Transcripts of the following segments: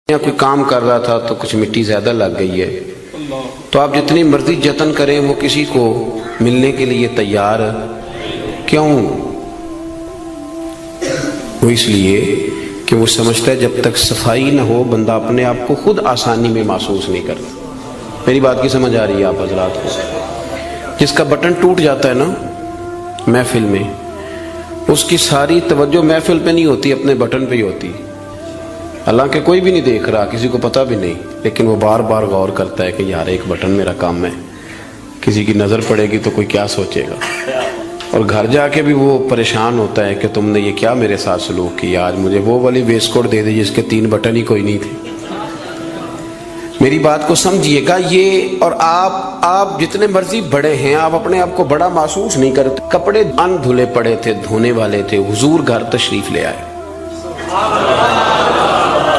یا کوئی کام کر رہا تھا تو کچھ مٹی زیادہ لگ گئی ہے، تو آپ جتنی مرضی جتن کریں وہ کسی کو ملنے کے لیے تیار کیوں؟ وہ اس لیے کہ وہ سمجھتا ہے جب تک صفائی نہ ہو بندہ اپنے آپ کو خود آسانی میں محسوس نہیں کرتا۔ میری بات کی سمجھ آ رہی ہے آپ حضرات کو؟ جس کا بٹن ٹوٹ جاتا ہے نا محفل میں، اس کی ساری توجہ محفل پہ نہیں ہوتی، اپنے بٹن پہ ہی ہوتی، حالانکہ کوئی بھی نہیں دیکھ رہا، کسی کو پتہ بھی نہیں، لیکن وہ بار بار غور کرتا ہے کہ یار ایک بٹن میرا کام ہے، کسی کی نظر پڑے گی تو کوئی کیا سوچے گا، اور گھر جا کے بھی وہ پریشان ہوتا ہے کہ تم نے یہ کیا میرے ساتھ سلوک کیا، آج مجھے وہ والی ویسٹ کوٹ دے دی جس کے 3 بٹن ہی کوئی نہیں تھے۔ میری بات کو سمجھیے گا، یہ اور آپ جتنے مرضی بڑے ہیں، آپ اپنے آپ کو بڑا محسوس نہیں کرتے۔ کپڑے ان دھلے پڑے تھے، دھونے والے تھے، حضور گھر تشریف لے آئے۔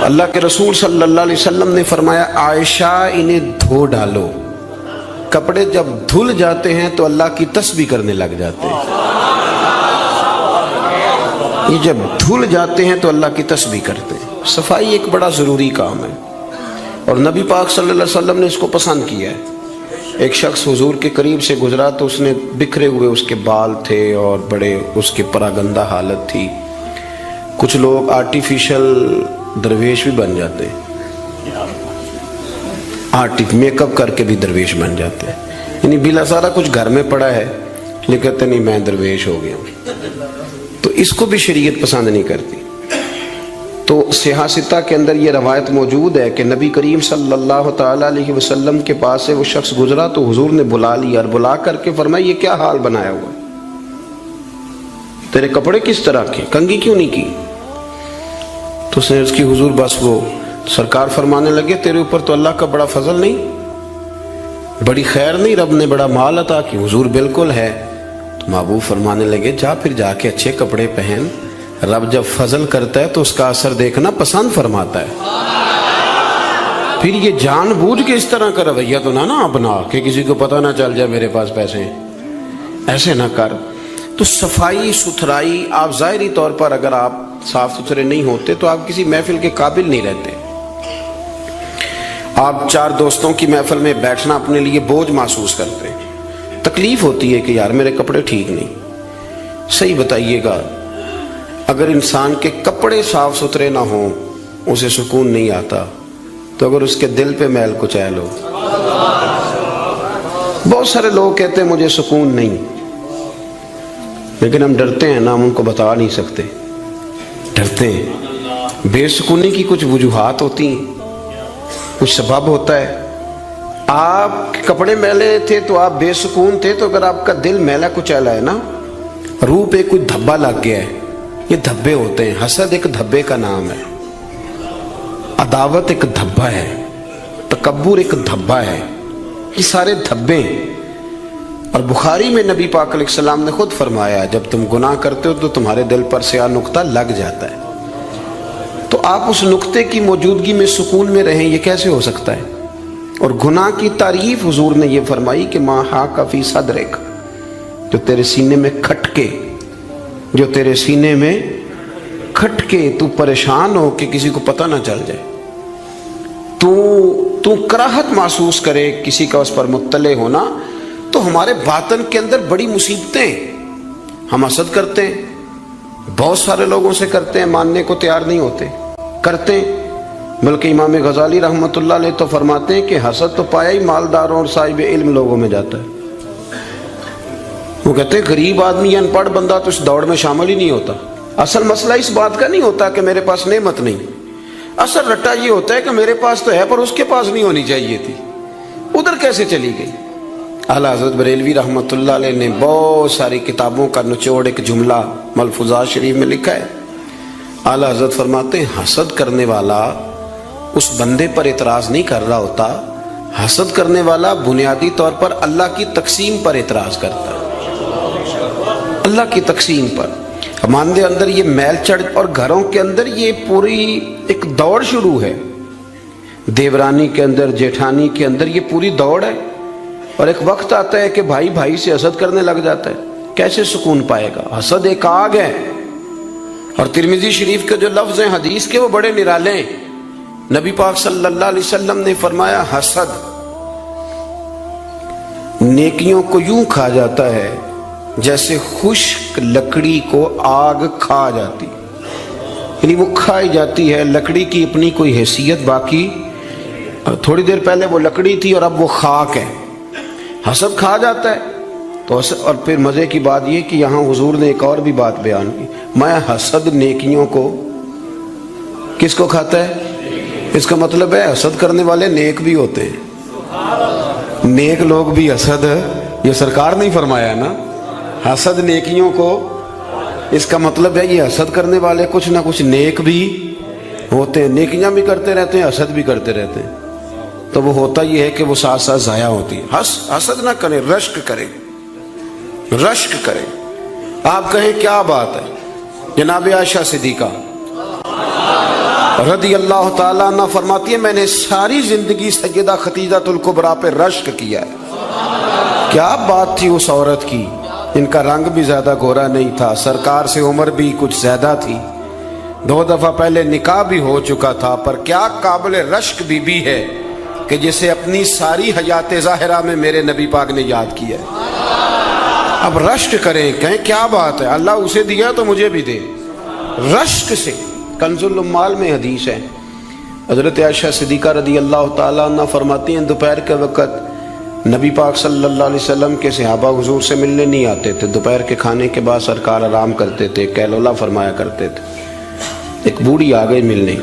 اللہ کے رسول صلی اللہ علیہ وسلم نے فرمایا عائشہ انہیں دھو ڈالو۔ کپڑے جب دھل جاتے ہیں تو اللہ کی تسبیح کرنے لگ جاتے ہیں، یہ جب دھل جاتے ہیں تو اللہ کی تسبیح کرتے ہیں۔ صفائی ایک بڑا ضروری کام ہے، اور نبی پاک صلی اللہ علیہ وسلم نے اس کو پسند کیا ہے۔ ایک شخص حضور کے قریب سے گزرا تو اس نے بکھرے ہوئے اس کے بال تھے اور بڑے اس کی پراگندہ حالت تھی۔ کچھ لوگ آرٹیفیشل درویش بھی بن جاتے ہیں، میک اپ کر کے بھی درویش بن جاتے ہیں، یعنی بلا سارا کچھ گھر میں پڑا ہے لیکن کہتے نہیں میں درویش ہو گیا ہوں، تو اس کو بھی شریعت پسند نہیں کرتی۔ تو صحیح ستہ کے اندر یہ روایت موجود ہے کہ نبی کریم صلی اللہ تعالی علیہ وسلم کے پاس سے وہ شخص گزرا تو حضور نے بلا لیا اور بلا کر کے فرمایا یہ کیا حال بنایا ہوا ہے، تیرے کپڑے کس طرح کے، کنگھی کیوں نہیں کی؟ تو اس نے اس کی حضور بس وہ سرکار فرمانے لگے تیرے اوپر تو اللہ کا بڑا فضل نہیں، بڑی خیر نہیں، رب نے بڑا مال عطا کی؟ حضور بالکل ہے۔ تو محبوب فرمانے لگے جا پھر جا کے اچھے کپڑے پہن، رب جب فضل کرتا ہے تو اس کا اثر دیکھنا پسند فرماتا ہے۔ پھر یہ جان بوجھ کے اس طرح کا رویہ تو نہ اپنا کہ کسی کو پتہ نہ چل جائے میرے پاس پیسے ہیں، ایسے نہ کر۔ تو صفائی ستھرائی، آپ ظاہری طور پر اگر آپ صاف ستھرے نہیں ہوتے تو آپ کسی محفل کے قابل نہیں رہتے۔ آپ 4 دوستوں کی محفل میں بیٹھنا اپنے لیے بوجھ محسوس کرتے ہیں، تکلیف ہوتی ہے کہ یار میرے کپڑے ٹھیک نہیں۔ صحیح بتائیے گا، اگر انسان کے کپڑے صاف ستھرے نہ ہوں اسے سکون نہیں آتا، تو اگر اس کے دل پہ میل کچیل ہو۔ بہت سارے لوگ کہتے ہیں مجھے سکون نہیں، لیکن ہم ڈرتے ہیں نا، ہم ان کو بتا نہیں سکتے، ڈرتے ہیں۔ بے سکونی کی کچھ وجوہات ہوتی ہیں، کچھ سبب ہوتا ہے۔ آپ کپڑے میلے تھے تو آپ بے سکون تھے، تو اگر آپ کا دل میلا کچیلا ہے نا، روح پہ کوئی دھبا لگ گیا ہے، یہ دھبے ہوتے ہیں۔ حسد ایک دھبے کا نام ہے، عداوت ایک دھبا ہے، تکبر ایک دھبا ہے، یہ سارے دھبے ہیں۔ اور بخاری میں نبی پاک علیہ السلام نے خود فرمایا جب تم گناہ کرتے ہو تو تمہارے دل پر سیاہ نقطہ لگ جاتا ہے، تو آپ اس نقطے کی موجودگی میں سکون میں رہیں، یہ کیسے ہو سکتا ہے؟ اور گناہ کی تعریف حضور نے یہ فرمائی کہ ما حاک فی صدرک، جو تیرے سینے میں کھٹکے، جو تیرے سینے میں کھٹکے، تو پریشان ہو کہ کسی کو پتہ نہ چل جائے، تو کراہت محسوس کرے کسی کا اس پر مطلع ہونا، تو ہمارے باطن کے اندر بڑی مصیبتیں، ہم حسد کرتے ہیں، بہت سارے لوگوں سے کرتے ہیں، ماننے کو تیار نہیں ہوتے، کرتے ہیں۔ بلکہ امام غزالی رحمۃ اللہ علیہ تو فرماتے ہیں کہ حسد تو پایا ہی مالداروں اور صاحب علم لوگوں میں جاتا ہے۔ وہ کہتے ہیں غریب آدمی، ان پڑھ بندہ تو اس دوڑ میں شامل ہی نہیں ہوتا۔ اصل مسئلہ اس بات کا نہیں ہوتا کہ میرے پاس نعمت نہیں، اصل رٹا یہ ہوتا ہے کہ میرے پاس تو ہے پر اس کے پاس نہیں ہونی چاہیے تھی، ادھر کیسے چلی گئی؟ اعلیٰ حضرت بریلوی رحمۃ اللہ علیہ نے بہت ساری کتابوں کا نچوڑ ایک جملہ ملفوظات شریف میں لکھا ہے۔ اعلیٰ حضرت فرماتے ہیں حسد کرنے والا اس بندے پر اعتراض نہیں کر رہا ہوتا، حسد کرنے والا بنیادی طور پر اللہ کی تقسیم پر اعتراض کرتا ہے، اللہ کی تقسیم پر۔ ہمارے اندر یہ میل چڑھ، اور گھروں کے اندر یہ پوری ایک دوڑ شروع ہے، دیورانی کے اندر، جیٹھانی کے اندر یہ پوری دوڑ ہے، اور ایک وقت آتا ہے کہ بھائی بھائی سے حسد کرنے لگ جاتا ہے، کیسے سکون پائے گا؟ حسد ایک آگ ہے، اور ترمذی شریف کے جو لفظ ہیں حدیث کے وہ بڑے نرالے ہیں نبی پاک صلی اللہ علیہ وسلم نے فرمایا حسد نیکیوں کو یوں کھا جاتا ہے جیسے خشک لکڑی کو آگ کھا جاتی، یعنی وہ کھائی جاتی ہے، لکڑی کی اپنی کوئی حیثیت باقی، تھوڑی دیر پہلے وہ لکڑی تھی اور اب وہ خاک ہے، حسد کھا جاتا ہے۔ تو اور پھر مزے کی بات یہ کہ یہاں حضور نے ایک اور بھی بات بیان کی، میں حسد نیکیوں کو کس کو کھاتا ہے؟ اس کا مطلب ہے حسد کرنے والے نیک بھی ہوتے ہیں، نیک لوگ بھی حسد، یہ سرکار نے فرمایا نا، حسد نیکیوں کو، اس کا مطلب ہے یہ حسد کرنے والے کچھ نہ کچھ نیک بھی ہوتے ہیں، نیکیاں بھی کرتے رہتے ہیں، حسد بھی کرتے رہتے ہیں، تو وہ ہوتا یہ ہے کہ وہ ساتھ ساتھ ضائع ہوتی ہے۔ حسد نہ کریں، رشک کریں، رشک کریں۔ آپ کہیں کیا بات ہے؟ جناب عائشہ صدیقہ رضی اللہ تعالیٰ عنہ فرماتی ہے میں نے ساری زندگی سیدہ خدیجہ الکبریٰ پہ رشک کیا ہے۔ کیا بات تھی اس عورت کی، ان کا رنگ بھی زیادہ گورا نہیں تھا، سرکار سے عمر بھی کچھ زیادہ تھی، 2 دفعہ پہلے نکاح بھی ہو چکا تھا، پر کیا قابل رشک بی بی ہے کہ جسے اپنی ساری حیات ظاہرہ میں میرے نبی پاک نے یاد کیا ہے۔ اب رشک کریں، کہیں کیا بات ہے، اللہ اسے دیا تو مجھے بھی دے، رشک سے۔ کنز الاموال میں حدیث ہے، حضرت عائشہ صدیقہ رضی اللہ تعالیٰ عنہ فرماتی ہیں دوپہر کے وقت نبی پاک صلی اللہ علیہ وسلم کے صحابہ حضور سے ملنے نہیں آتے تھے، دوپہر کے کھانے کے بعد سرکار آرام کرتے تھے، کیلولہ فرمایا کرتے تھے۔ ایک بوڑھی آ گئی ملنے،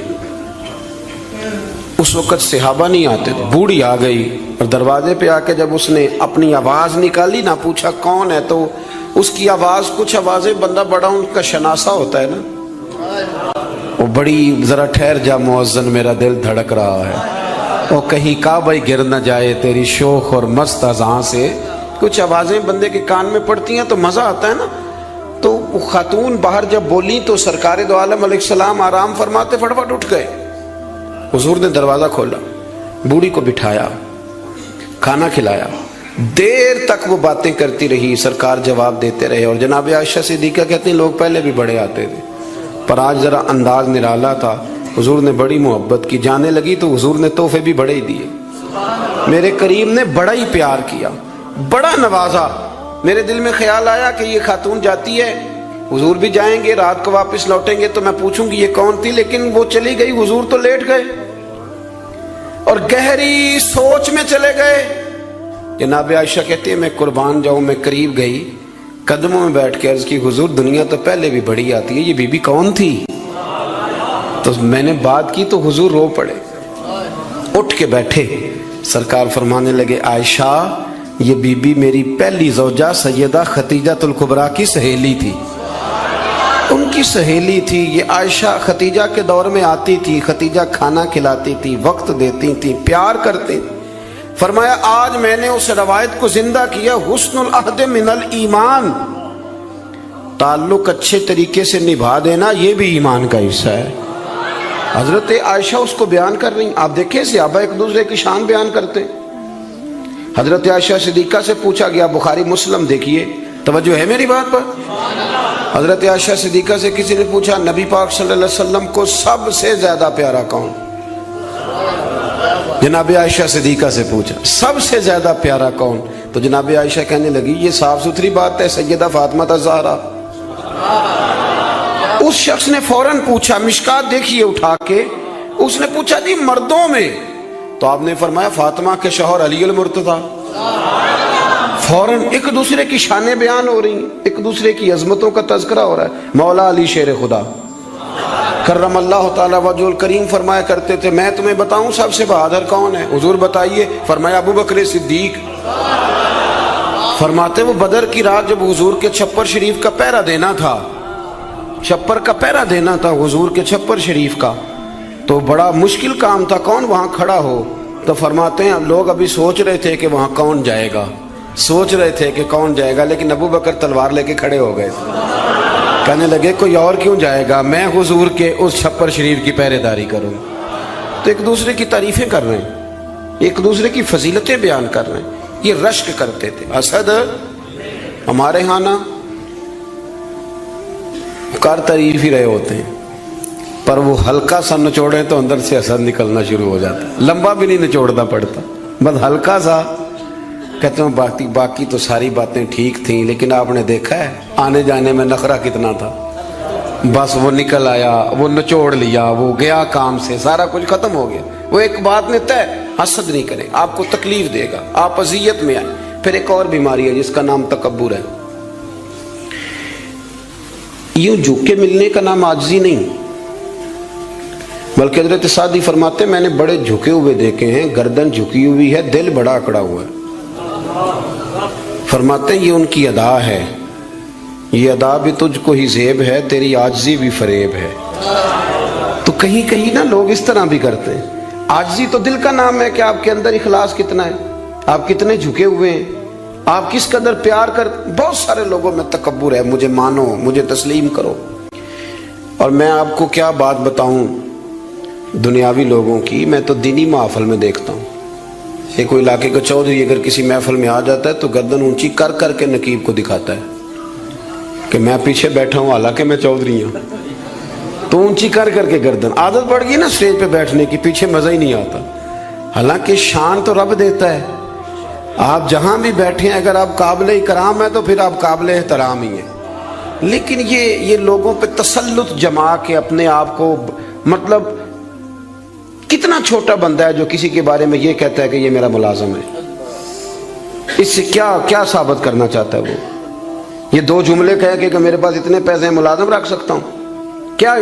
اس وقت صحابہ نہیں آتے تھے، بوڑھی آ گئی اور دروازے پہ آ کے جب اس نے اپنی آواز نکالی نہ، پوچھا کون ہے، تو اس کی آواز، کچھ آوازیں بندہ بڑا ان کا شناسا ہوتا ہے نا، وہ بڑی ذرا ٹھہر جا مؤذن میرا دل دھڑک رہا ہے، وہ کہیں کعبہ گر نہ جائے تیری شوخ اور مست اذان سے، کچھ آوازیں بندے کے کان میں پڑتی ہیں تو مزہ آتا ہے نا۔ تو وہ خاتون باہر جب بولی تو سرکار دو عالم علیہ السلام آرام فرماتے فٹافٹ اٹھ گئے، حضور نے دروازہ کھولا، بوڑھی کو بٹھایا، کھانا کھلایا، دیر تک وہ باتیں کرتی رہی، سرکار جواب دیتے رہے، اور جناب عائشہ صدیقہ کہتی ہیں لوگ پہلے بھی بڑے آتے تھے پر آج ذرا انداز نرالا تھا، حضور نے بڑی محبت کی، جانے لگی تو حضور نے تحفے بھی بڑے ہی دیے، میرے کریم نے بڑا ہی پیار کیا، بڑا نوازا۔ میرے دل میں خیال آیا کہ یہ خاتون جاتی ہے، حضور بھی جائیں گے، رات کو واپس لوٹیں گے تو میں پوچھوں گی یہ کون تھی، لیکن وہ چلی گئی، حضور تو لیٹ گئے اور گہری سوچ میں چلے گئے۔ جناب عائشہ کہتے ہیں میں قربان جاؤں، میں قریب گئی، قدموں میں بیٹھ کے عرض کی حضور دنیا تو پہلے بھی بڑی آتی ہے، یہ بی بی کون تھی؟ تو میں نے بات کی تو حضور رو پڑے، اٹھ کے بیٹھے، سرکار فرمانے لگے عائشہ یہ بی بی میری پہلی زوجہ سیدہ خدیجہ الکبریٰ کی سہیلی تھی، ان کی سہیلی تھی یہ عائشہ، خدیجہ کے دور میں آتی تھی، خدیجہ کھانا کھلاتی تھی، وقت دیتی تھی، پیار کرتی تھی۔ فرمایا آج میں نے اس روایت کو زندہ کیا، حسن العہد من الایمان، تعلق اچھے طریقے سے نبھا دینا یہ بھی ایمان کا حصہ ہے۔ حضرت عائشہ اس کو بیان کر رہی ہیں، آپ دیکھیں صحابہ ایک دوسرے کی شان بیان کرتے ہیں۔ حضرت عائشہ صدیقہ سے پوچھا گیا، بخاری مسلم دیکھیے، توجہ ہے میری بات پر؟ حضرت عائشہ صدیقہ سے کسی نے پوچھا نبی پاک صلی اللہ علیہ وسلم کو سب سے زیادہ پیارا کون؟ جناب عائشہ صدیقہ سے پوچھا سب سے زیادہ پیارا کون؟ تو جناب عائشہ کہنے لگی یہ صاف ستھری بات ہے، سیدہ فاطمہ الزہرا۔ اس شخص نے فوراً پوچھا، مشکات دیکھیے اٹھا کے، اس نے پوچھا جی مردوں میں؟ تو آپ نے فرمایا فاطمہ کے شوہر علی المرتضیٰ۔ فوراً ایک دوسرے کی شانیں بیان ہو رہی ہیں، ایک دوسرے کی عظمتوں کا تذکرہ ہو رہا ہے۔ مولا علی شیر خدا کرم اللہ تعالیٰ وجہ الکریم فرمایا کرتے تھے میں تمہیں بتاؤں سب سے بہادر کون ہے؟ حضور بتائیے، فرمایا ابو بکر صدیق۔ فرماتے وہ بدر کی رات جب حضور کے چھپر شریف کا پہرا دینا تھا، چھپر کا پہرا دینا تھا حضور کے چھپر شریف کا، تو بڑا مشکل کام تھا، کون وہاں کھڑا ہو؟ تو فرماتے ہیں لوگ ابھی سوچ رہے تھے کہ وہاں کون جائے گا، سوچ رہے تھے کہ کون جائے گا، لیکن ابو بکر تلوار لے کے کھڑے ہو گئے، کہنے لگے کوئی اور کیوں جائے گا، میں حضور کے اس چھپر شریف کی پہرے داری کروں۔ تو ایک دوسرے کی تعریفیں کر رہے ہیں، ایک دوسرے کی فضیلتیں بیان کر رہے ہیں، یہ رشک کرتے تھے۔ اسد ہمارے ہاں نا کار تعریف ہی رہے ہوتے ہیں، پر وہ ہلکا سا نچوڑے تو اندر سے اثر نکلنا شروع ہو جاتا ہے. لمبا بھی نہیں نچوڑنا پڑتا, بس ہلکا سا. کہتے ہیں باقی تو ساری باتیں ٹھیک تھیں, لیکن آپ نے دیکھا ہے آنے جانے میں نخرہ کتنا تھا. بس وہ نکل آیا, وہ نچوڑ لیا, وہ گیا کام سے, سارا کچھ ختم ہو گیا. وہ ایک بات نے طے, حسد نہیں کرے, آپ کو تکلیف دے گا, آپ اذیت میں آئے. پھر ایک اور بیماری ہے جس کا نام تکبر ہے. یوں جھک کے ملنے کا نام عاجزی نہیں, بلکہ حضرت سعدی فرماتے ہیں میں نے بڑے جھکے ہوئے دیکھے ہیں, گردن جھکی ہوئی ہے, دل بڑا اکڑا ہوا ہے. فرماتے ہیں یہ ان کی ادا ہے, یہ ادا بھی تجھ کو ہی زیب ہے, تیری عاجزی بھی فریب ہے. تو کہیں کہیں نا لوگ اس طرح بھی کرتے ہیں. عاجزی تو دل کا نام ہے کہ آپ کے اندر اخلاص کتنا ہے, آپ کتنے جھکے ہوئے ہیں, آپ کس قدر پیار کر. بہت سارے لوگوں میں تکبر ہے, مجھے مانو, مجھے تسلیم کرو. اور میں آپ کو کیا بات بتاؤں دنیاوی لوگوں کی, میں تو دینی محفل میں دیکھتا ہوں. یہ کوئی علاقے کا چودھری اگر کسی محفل میں آ جاتا ہے تو گردن اونچی کر کر کے نقیب کو دکھاتا ہے کہ میں پیچھے بیٹھا ہوں, حالانکہ میں چودھری ہوں. تو اونچی کر کر کے گردن, عادت پڑ گئی نا اسٹیج پہ بیٹھنے کی, پیچھے مزہ ہی نہیں آتا. حالانکہ شان تو رب دیتا ہے, آپ جہاں بھی بیٹھے ہیں اگر آپ قابل اکرام ہیں تو پھر آپ قابل احترام ہی ہیں. لیکن یہ لوگوں پہ تسلط جما کے اپنے آپ کو, مطلب کتنا چھوٹا بندہ ہے جو کسی کے بارے میں یہ کہتا ہے کہ یہ میرا ملازم ہے. اس سے کیا ثابت کرنا چاہتا ہے وہ؟ یہ دو جملے کہہ کہ میرے پاس اتنے پیسے ہیں ملازم رکھ سکتا ہوں کیا؟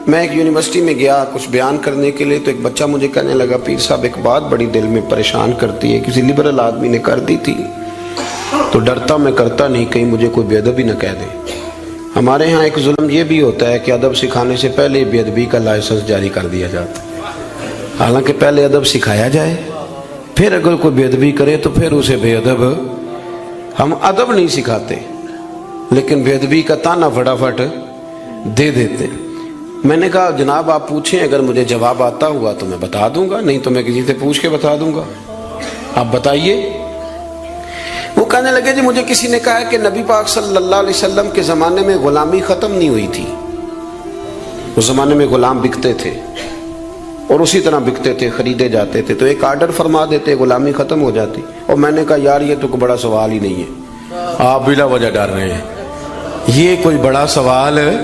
میں ایک یونیورسٹی میں گیا کچھ بیان کرنے کے لیے, تو ایک بچہ مجھے کہنے لگا پیر صاحب ایک بات بڑی دل میں پریشان کرتی ہے, کسی لبرل آدمی نے کر دی تھی تو ڈرتا میں کرتا نہیں, کہیں مجھے کوئی بے ادبی نہ کہہ دے. ہمارے ہاں ایک ظلم یہ بھی ہوتا ہے کہ ادب سکھانے سے پہلے بے ادبی کا لائسنس جاری کر دیا جاتا ہے. حالانکہ پہلے ادب سکھایا جائے, پھر اگر کوئی بے ادبی کرے تو پھر اسے بے ادب. ہم ادب نہیں سکھاتے لیکن بے ادبی کا تانا فٹافٹ دے دیتے. میں نے کہا جناب آپ پوچھیں, اگر مجھے جواب آتا ہوا تو میں بتا دوں گا, نہیں تو میں کسی سے پوچھ کے بتا دوں گا, آپ بتائیے. وہ کہنے لگے جی مجھے کسی نے کہا ہے کہ نبی پاک صلی اللہ علیہ وسلم کے زمانے میں غلامی ختم نہیں ہوئی تھی. اس زمانے میں غلام بکتے تھے اور اسی طرح بکتے تھے, خریدے جاتے تھے, تو ایک آرڈر فرما دیتے غلامی ختم ہو جاتی. اور میں نے کہا یار یہ تو کوئی بڑا سوال ہی نہیں ہے, آپ بلا وجہ ڈر رہے ہیں, یہ کوئی بڑا سوال ہے.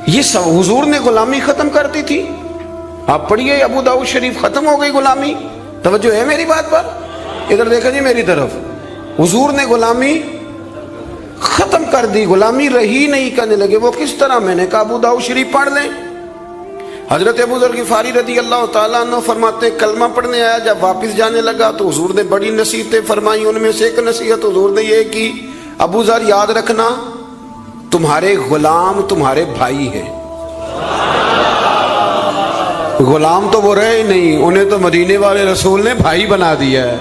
یہ حضور نے غلامی ختم کر دی تھی. آپ پڑھیے ابو داؤد شریف, ختم ہو گئی غلامی. توجہ ہے میری بات پر؟ ادھر دیکھا جی میری طرف. حضور نے غلامی ختم کر دی, غلامی رہی نہیں. کہنے لگے وہ کس طرح؟ میں نے کہا ابو داؤد شریف پڑھ لیں. حضرت ابو ذر غفاری رضی اللہ تعالیٰ عنہ فرماتے کلمہ پڑھنے آیا, جب واپس جانے لگا تو حضور نے بڑی نصیحتیں فرمائی. ان میں سے ایک نصیحت حضور نے یہ کی, ابو ذر یاد رکھنا تمہارے غلام تمہارے بھائی ہیں. غلام تو وہ رہے ہی نہیں, انہیں تو مدینے والے رسول نے بھائی بنا دیا ہے.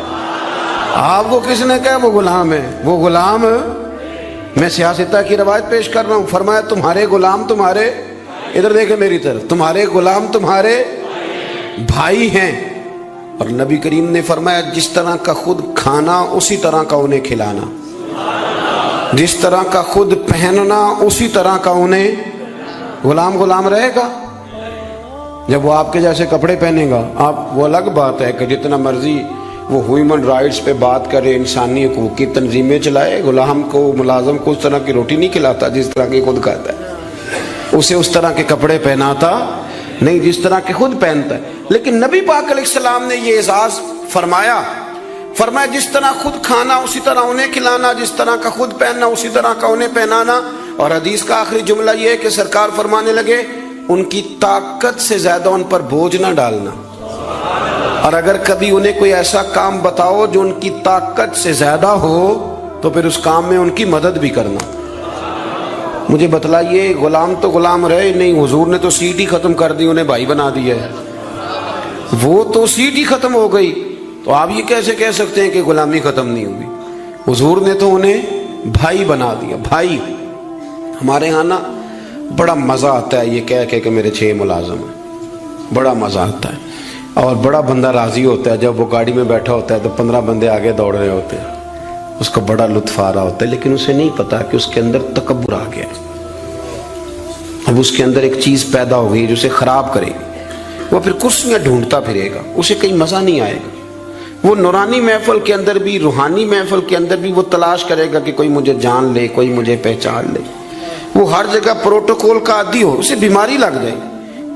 آپ کو کس نے کہا وہ غلام ہے؟ وہ غلام, میں سیاستہ کی روایت پیش کر رہا ہوں. فرمایا تمہارے غلام تمہارے, ادھر دیکھیں میری طرف, تمہارے غلام تمہارے بھائی ہیں. اور نبی کریم نے فرمایا جس طرح کا خود کھانا اسی طرح کا انہیں کھلانا, جس طرح کا خود پہننا اسی طرح کا انہیں. غلام رہے گا جب وہ آپ کے جیسے کپڑے پہنے گا. آپ وہ الگ بات ہے کہ جتنا مرضی وہ ہیومن رائٹس پہ بات کرے, انسانی حقوق کی تنظیمیں چلائے, غلام کو ملازم کو اس طرح کی روٹی نہیں کھلاتا جس طرح کی خود کھاتا ہے, اسے اس طرح کے کپڑے پہناتا نہیں جس طرح کے خود پہنتا ہے. لیکن نبی پاک علیہ السلام نے یہ اعزاز فرمایا جس طرح خود کھانا اسی طرح انہیں کھلانا, جس طرح کا خود پہننا اسی طرح کا انہیں پہنانا. اور حدیث کا آخری جملہ یہ ہے کہ سرکار فرمانے لگے ان کی طاقت سے زیادہ ان پر بوجھ نہ ڈالنا, اور اگر کبھی انہیں کوئی ایسا کام بتاؤ جو ان کی طاقت سے زیادہ ہو تو پھر اس کام میں ان کی مدد بھی کرنا. مجھے بتلائیے, غلام تو غلام رہے نہیں, حضور نے تو سیٹ ہی ختم کر دی, انہیں بھائی بنا دیا ہے. وہ تو سیٹ ہی ختم ہو گئی, تو آپ یہ کیسے کہہ سکتے ہیں کہ غلامی ختم نہیں ہوئی؟ حضور نے تو انہیں بھائی بنا دیا. بھائی, ہمارے ہاں نا بڑا مزہ آتا ہے یہ کہہ کہ میرے 6 ملازم ہیں, بڑا مزہ آتا ہے. اور بڑا بندہ راضی ہوتا ہے جب وہ گاڑی میں بیٹھا ہوتا ہے تو 15 بندے آگے دوڑ رہے ہوتے ہیں, اس کو بڑا لطف آ رہا ہوتا ہے. لیکن اسے نہیں پتا کہ اس کے اندر تکبر آ گیا. اب اس کے اندر ایک چیز پیدا ہو گئی جو اسے خراب کرے گی، وہ پھر کرسیاں ڈھونڈتا پھرے گا، اسے کہیں مزہ نہیں آئے گا۔ وہ نورانی محفل کے اندر بھی، روحانی محفل کے اندر بھی وہ تلاش کرے گا کہ کوئی مجھے جان لے، کوئی مجھے پہچان لے۔ وہ ہر جگہ پروٹوکول کا عادی ہو، اسے بیماری لگ جائے،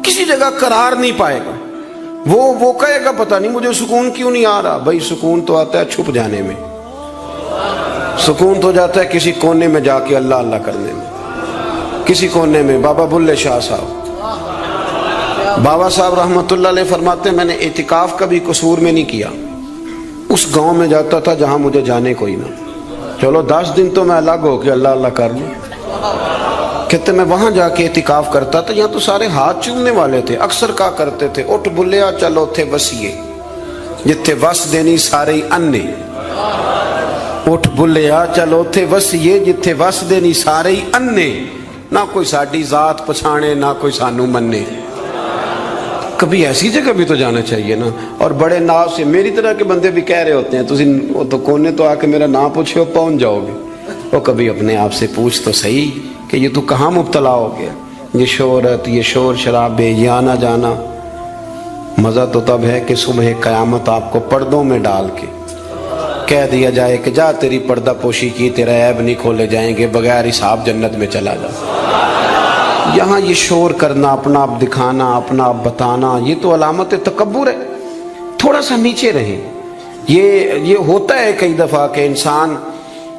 کسی جگہ قرار نہیں پائے گا۔ وہ کہے گا پتہ نہیں مجھے سکون کیوں نہیں آ رہا۔ بھائی سکون تو آتا ہے چھپ جانے میں، سکون تو جاتا ہے کسی کونے میں جا کے اللہ اللہ کرنے میں۔ کسی کونے میں بابا بلے شاہ صاحب، بابا صاحب رحمۃ اللہ علیہ فرماتے ہیں میں نے اعتکاف کبھی قصور میں نہیں کیا، اس گاؤں میں جاتا تھا جہاں مجھے جانے کوئی نہ، چلو 10 دن تو میں الگ ہو کے اللہ اللہ کر لوں۔ کہتے میں وہاں جا کے اعتکاف کرتا تھا، یہاں تو سارے ہاتھ چومنے والے تھے، اکثر کہا کرتے تھے اٹھ بلیا چلو تھے وسیے جتھے وس دینی سارے انے، اٹھ بلیا چلو تھے وسیے جتھے وس دینی سارے انے، نہ کوئی ساڈی ذات پچھانے نہ کوئی سانو منے۔ کبھی ایسی جگہ بھی تو جانا چاہیے نا۔ اور بڑے ناز سے میری طرح کے بندے بھی کہہ رہے ہوتے ہیں تسی وہ تو کونے تو آ کے میرا نام پوچھے ہو پہنچ جاؤ گے۔ وہ کبھی اپنے آپ سے پوچھ تو صحیح کہ یہ تو کہاں مبتلا ہو گیا، یہ شہرت، یہ شور شرابے، یہ آنا جانا۔ مزہ تو تب ہے کہ صبح قیامت آپ کو پردوں میں ڈال کے کہہ دیا جائے کہ جا تیری پردہ پوشی کی، تیرا عیب نہیں کھولے جائیں گے، بغیر حساب جنت میں چلا جا۔ یہاں یہ شور کرنا، اپنا آپ دکھانا، اپنا آپ بتانا، یہ تو علامت تکبر ہے۔ تھوڑا سا نیچے رہیں۔ یہ ہوتا ہے کئی دفعہ کہ انسان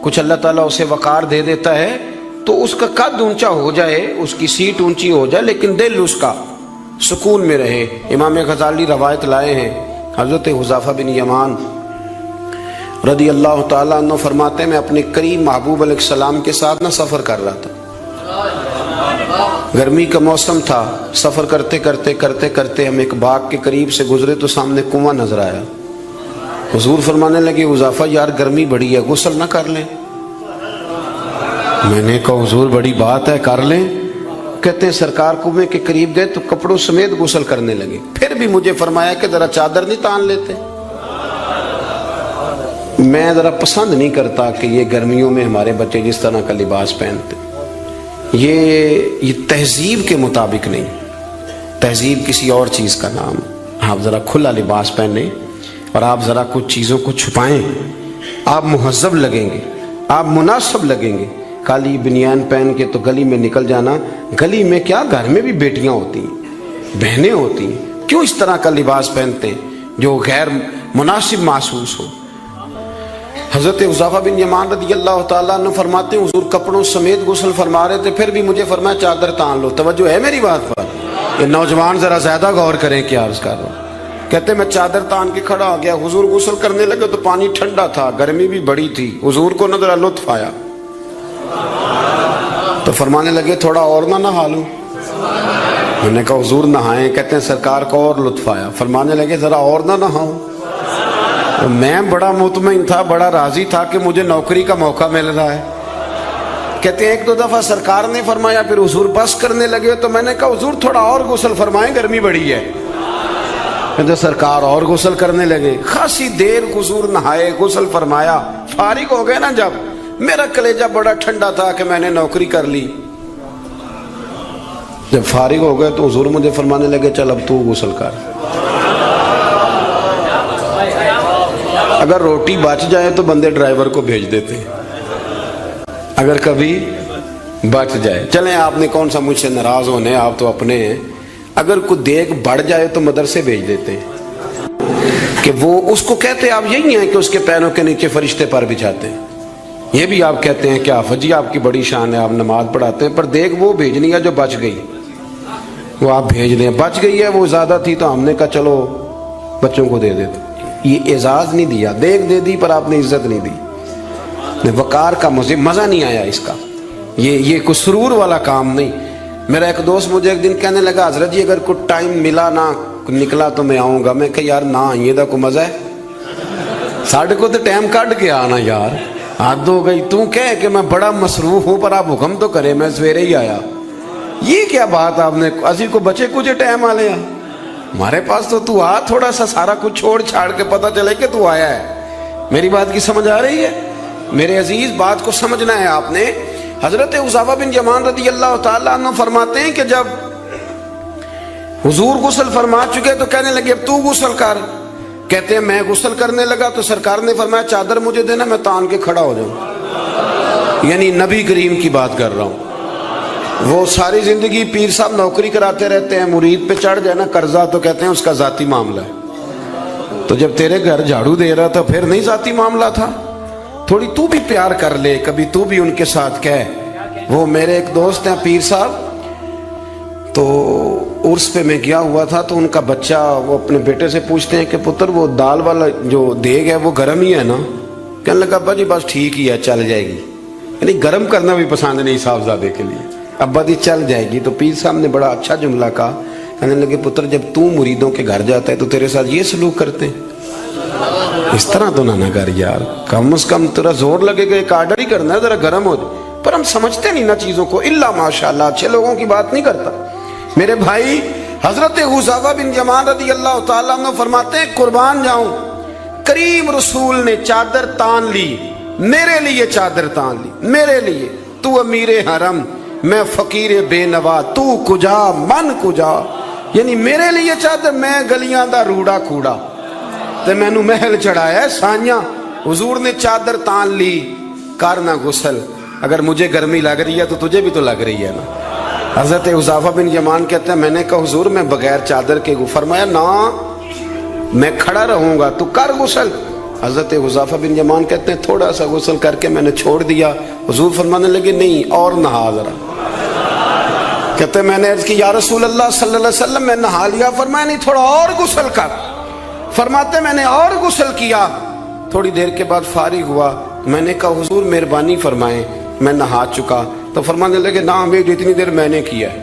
کچھ اللہ تعالیٰ اسے وقار دے دیتا ہے تو اس کا قد اونچا ہو جائے، اس کی سیٹ اونچی ہو جائے، لیکن دل اس کا سکون میں رہے۔ امام غزالی روایت لائے ہیں، حضرت حذیفہ بن یمان رضی اللہ تعالیٰ عنہ فرماتے ہیں میں اپنے قریب محبوب علیہ السلام کے ساتھ نہ سفر کر رہا تھا، گرمی کا موسم تھا، سفر کرتے ہم ایک باغ کے قریب سے گزرے تو سامنے کنواں نظر آیا۔ حضور فرمانے لگے حذیفہ یار گرمی بڑی ہے، غسل نہ کر لیں؟ میں نے کہا حضور بڑی بات ہے، کر لیں۔ کہتے ہیں سرکار کنویں کے قریب گئے تو کپڑوں سمیت غسل کرنے لگے، پھر بھی مجھے فرمایا کہ ذرا چادر نہیں تان لیتے؟ میں ذرا پسند نہیں کرتا کہ یہ گرمیوں میں ہمارے بچے جس طرح کا لباس پہنتے، یہ تہذیب کے مطابق نہیں، تہذیب کسی اور چیز کا نام۔ آپ ذرا کھلا لباس پہنیں اور آپ ذرا کچھ چیزوں کو چھپائیں، آپ مہذب لگیں گے، آپ مناسب لگیں گے۔ کالی بنیان پہن کے تو گلی میں نکل جانا، گلی میں کیا گھر میں بھی بیٹیاں ہوتی ہیں، بہنیں ہوتی ہیں، کیوں اس طرح کا لباس پہنتے ہیں جو غیر مناسب محسوس ہو؟ حضرت حذیفہ بن یمان رضی اللہ تعالیٰ عنہ فرماتے ہیں حضور کپڑوں سمیت غسل فرما رہے تھے، پھر بھی مجھے فرمایا چادر تان لو۔ توجہ ہے میری بات پر؟ یہ نوجوان ذرا زیادہ غور کریں کیا عرض کر رہا ہوں۔ کہتے میں چادر تان کے کھڑا ہو گیا، حضور غسل کرنے لگے تو پانی ٹھنڈا تھا، گرمی بھی بڑی تھی، حضور کو نہ ذرا لطف آیا تو فرمانے لگے تھوڑا اور نہ نہا لوں؟ میں نے کہا حضور نہائیں۔ کہتے ہیں سرکار کو اور لطف آیا، فرمانے لگے ذرا اور نہ نہاؤں؟ میں بڑا مطمئن تھا، بڑا راضی تھا کہ مجھے نوکری کا موقع مل رہا ہے۔ کہتے ہیں ایک دو دفعہ سرکار نے فرمایا، پھر حضور بس کرنے لگے تو میں نے کہا حضور تھوڑا اور غسل فرمائیں، گرمی بڑی ہے۔ کہتے سرکار اور غسل کرنے لگے، خاصی دیر حضور نہائے، غسل فرمایا، فارغ ہو گئے نا جب، میرا کلیجہ بڑا ٹھنڈا تھا کہ میں نے نوکری کر لی۔ جب فارغ ہو گئے تو حضور مجھے فرمانے لگے چل اب تو غسل کر۔ اگر روٹی بچ جائے تو بندے ڈرائیور کو بھیج دیتے ہیں، اگر کبھی بچ جائے۔ چلیں آپ نے کون سا مجھ سے ناراض ہونے، آپ تو اپنے ہیں۔ اگر کوئی دیکھ بڑھ جائے تو مدرسے بھیج دیتے ہیں کہ وہ اس کو کہتے آپ یہی ہیں کہ اس کے پیروں کے نیچے فرشتے پر بچھاتے ہیں، یہ بھی آپ کہتے ہیں کہ حافظ جی آپ کی بڑی شان ہے، آپ نماز پڑھاتے ہیں، پر دیکھ وہ بھیجنی ہے جو بچ گئی، وہ آپ بھیج دیں۔ بچ گئی ہے، وہ زیادہ تھی تو ہم نے کہا چلو بچوں کو دے دیتے۔ یہ اعزاز نہیں دیا، دیکھ دے دی پر آپ نے عزت نہیں دی، وقار کا مزہ نہیں آیا اس کا، یہ کوئی سرور والا کام نہیں۔ میرا ایک دوست مجھے ایک دن کہنے لگا حضرت جی اگر کوئی ٹائم ملا نہ نکلا تو میں آؤں گا۔ میں کہ یار نہ آئیے دا کوئی مزہ ہے، ساڑھے کو تو ٹائم کٹ کے آنا یار، حد ہو گئی۔ تو کہے کہ میں بڑا مصروف ہوں پر آپ حکم تو کرے، میں سویرے ہی آیا۔ یہ کیا بات آپ نے، اسی کو بچے کچھ ٹائم آ لیا ہمارے پاس تو آ، تھوڑا سا سارا کچھ چھوڑ چھاڑ کے پتہ چلے کہ تو آیا ہے۔ میری بات کی سمجھ آ رہی ہے؟ میرے عزیز بات کو سمجھنا ہے آپ نے حضرت حذیفہ بن یمان رضی اللہ تعالیٰ عنہ فرماتے ہیں کہ جب حضور غسل فرما چکے تو کہنے لگے اب تو غسل کر. کہتے ہیں میں غسل کرنے لگا تو سرکار نے فرمایا چادر مجھے دینا میں تان کے کھڑا ہو جاؤں. یعنی نبی کریم کی بات کر رہا ہوں. وہ ساری زندگی پیر صاحب نوکری کراتے رہتے ہیں, مرید پہ چڑھ جائے نا قرضہ تو کہتے ہیں اس کا ذاتی معاملہ ہے. تو جب تیرے گھر جھاڑو دے رہا تھا پھر نہیں ذاتی معاملہ تھا؟ تھوڑی تو بھی پیار کر لے, کبھی تو بھی ان کے ساتھ کہہ. وہ میرے ایک دوست ہیں پیر صاحب, تو عرس پہ میں گیا ہوا تھا تو ان کا بچہ وہ اپنے بیٹے سے پوچھتے ہیں کہ پتر وہ دال والا جو دیگ ہے وہ گرم ہی ہے نا؟ کہنے لگا ابا جی بس ٹھیک ہی ہے چل جائے گی. یعنی گرم کرنا بھی پسند نہیں صاحبزادے کے لیے. ابا جی چل جائے گی. تو پیر صاحب نے بڑا اچھا جملہ کہا, کہنے لگے پتر جب تو مریدوں کے گھر جاتا ہے تو تیرے ساتھ یہ سلوک کرتے ہیں؟ اس طرح تو نہ کر یار, کم از کم تیرا زور لگے گا ایک آرڈر ہی کرنا ہے ذرا گرم ہو جائے. پر ہم سمجھتے نہیں نا چیزوں کو. الا ماشاءاللہ اچھے لوگوں کی بات نہیں کرتا. میرے بھائی حضرت حذیفہ بن یمان رضی اللہ تعالیٰ عنہ فرماتے ہیں قربان جاؤں کریم رسول نے چادر تان لی, میرے لیے چادر تان لی, میرے لیے. تو امیر حرم میں فقیر بے نوا, تو کجا من کجا. یعنی میرے لیے چادر, میں گلیاں دا روڑا کوڑا تے میں نو محل چڑھایا ہے سانیاں. حضور نے چادر تان لی, کرنا غسل. اگر مجھے گرمی لگ رہی ہے تو تجھے بھی تو لگ رہی ہے نا. حضرت حذیفہ بن یمان کہتے ہیں میں نے کہا حضور میں بغیر چادر کے. فرمایا نا میں کھڑا رہوں گا, تو کر غسل. حضرت حذیفہ بن یمان کہتے ہیں تھوڑا سا غسل کر کے میں نے چھوڑ دیا. حضور فرمانے لگے نہیں اور نہا ذرا. کہتے ہیں میں نے عرض کی یا رسول اللہ صلی اللہ علیہ وسلم میں نہا لیا. فرمایا نہیں تھوڑا اور غسل کر. فرماتے میں نے اور غسل کیا. تھوڑی دیر کے بعد فارغ ہوا. میں نے کہا حضور مہربانی فرمائیں میں نہا چکا. تو فرمانے لگے نہ ہمیں اتنی دیر میں نے کیا ہے,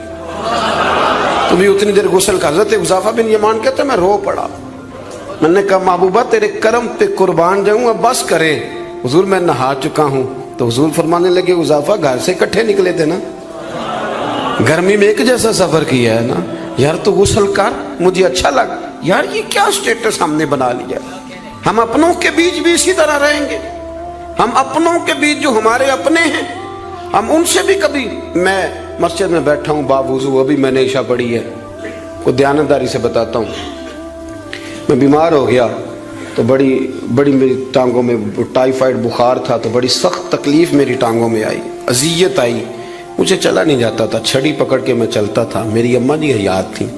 تو بھی اتنی دیر غسل کر. حضرت حذیفہ بن یمان کہتے ہیں میں رو پڑا. میں نے کہا محبوبہ تیرے کرم پہ قربان جاؤں, اب بس کرے. حضور میں نہا چکا ہوں. تو حضور فرمانے لگے حذیفہ گھر سے اکٹھے نکلے تھے نا, گرمی میں ایک جیسا سفر کیا ہے نا یار, تو غسل کر. مجھے اچھا لگا یار یہ کیا سٹیٹس ہم نے بنا لیا. ہم اپنوں کے بیچ بھی اسی طرح رہیں گے. ہم اپنوں کے بیچ جو ہمارے اپنے ہیں ہم ان سے بھی کبھی. میں مسجد میں بیٹھا ہوں باوضو, ابھی میں نے عشاء پڑھی ہے. کو دیانتداری سے بتاتا ہوں, میں بیمار ہو گیا تو بڑی میری ٹانگوں میں ٹائیفائڈ بخار تھا, تو بڑی سخت تکلیف میری ٹانگوں میں آئی, اذیت آئی. مجھے چلا نہیں جاتا تھا, چھڑی پکڑ کے میں چلتا تھا. میری اماں جی حیات تھیں,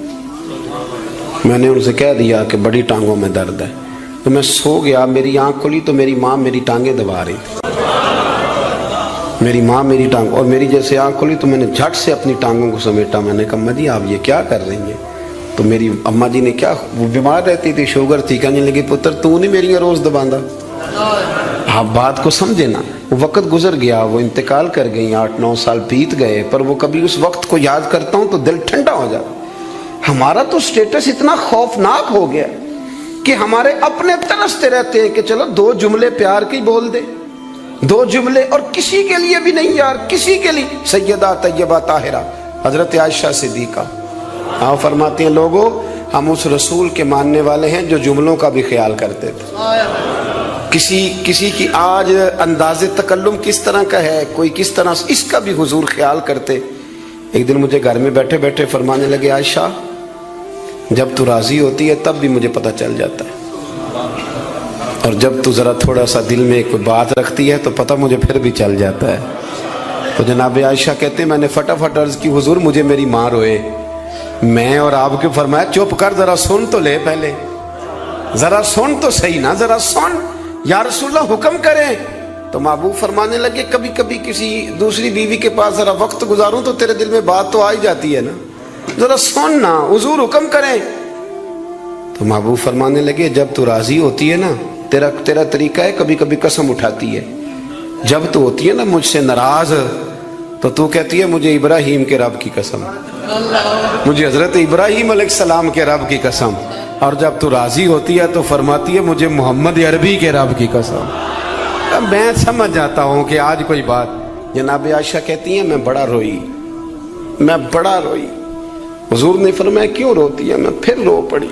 میں نے ان سے کہہ دیا کہ بڑی ٹانگوں میں درد ہے. تو میں سو گیا, میری آنکھ کھلی تو میری ماں میری ٹانگیں دبا رہی تھی. میری ماں میری ٹانگ, اور میری جیسے آنکھ کھلی تو میں نے جھٹ سے اپنی ٹانگوں کو سمیٹا. میں نے کہا اماں جی آپ یہ کیا کر رہی ہیں؟ تو میری اماں جی نے کیا, وہ بیمار رہتی تھی, شوگر تھی, کہنے لگی پتر تو نہیں میری روز دباندہ. آپ بات کو سمجھے نا. وہ وقت گزر گیا, وہ انتقال کر گئی, 8-9 سال بیت گئے, پر وہ کبھی اس وقت کو یاد کرتا ہوں تو دل ٹھنڈا ہو جاتا. ہمارا تو سٹیٹس اتنا خوفناک ہو گیا کہ ہمارے اپنے ترستے رہتے ہیں کہ چلو 2 جملے پیار کی بول دے, 2 جملے, اور کسی کے لیے بھی نہیں یار, کسی کے لیے. سیدہ طیبہ طاہرہ حضرت عائشہ صدیقہ آپ فرماتی ہیں لوگوں ہم اس رسول کے ماننے والے ہیں جو جملوں کا بھی خیال کرتے تھے. کسی کی آج انداز تکلم کس طرح کا ہے, کوئی کس طرح, اس کا بھی حضور خیال کرتے. ایک دن مجھے گھر میں بیٹھے بیٹھے فرمانے لگے عائشہ جب تو راضی ہوتی ہے تب بھی مجھے پتہ چل جاتا ہے, اور جب تو ذرا تھوڑا سا دل میں کوئی بات رکھتی ہے تو پتہ مجھے پھر بھی چل جاتا ہے. تو جناب عائشہ کہتے ہیں میں نے فٹافٹ عرض کی حضور مجھے میری ماں روئے. میں اور آپ کے فرمایا چپ کر ذرا سن تو لے, پہلے ذرا سن تو صحیح نا, ذرا سن یا رسول اللہ حکم کریں. تو محبوب فرمانے لگے کبھی کبھی کسی دوسری بیوی کے پاس ذرا وقت گزاروں تو تیرے دل میں بات تو آ ہی جاتی ہے نا, ذرا سن نا, حضور حکم کریں. تو محبوب فرمانے لگے جب تو راضی ہوتی ہے نا تیرا طریقہ ہے کبھی کبھی قسم اٹھاتی ہے. جب تو ہوتی ہے نا مجھ سے ناراض تو کہتی ہے مجھے ابراہیم کے رب کی قسم, مجھے حضرت ابراہیم علیہ السلام کے رب کی قسم. اور جب تو راضی ہوتی ہے تو فرماتی ہے مجھے محمد عربی کے رب کی قسم. میں سمجھ جاتا ہوں کہ آج کوئی بات. جناب عائشہ کہتی ہیں میں بڑا روئی. حضور نے فرمایا کیوں روتی ہے؟ میں پھر رو پڑی.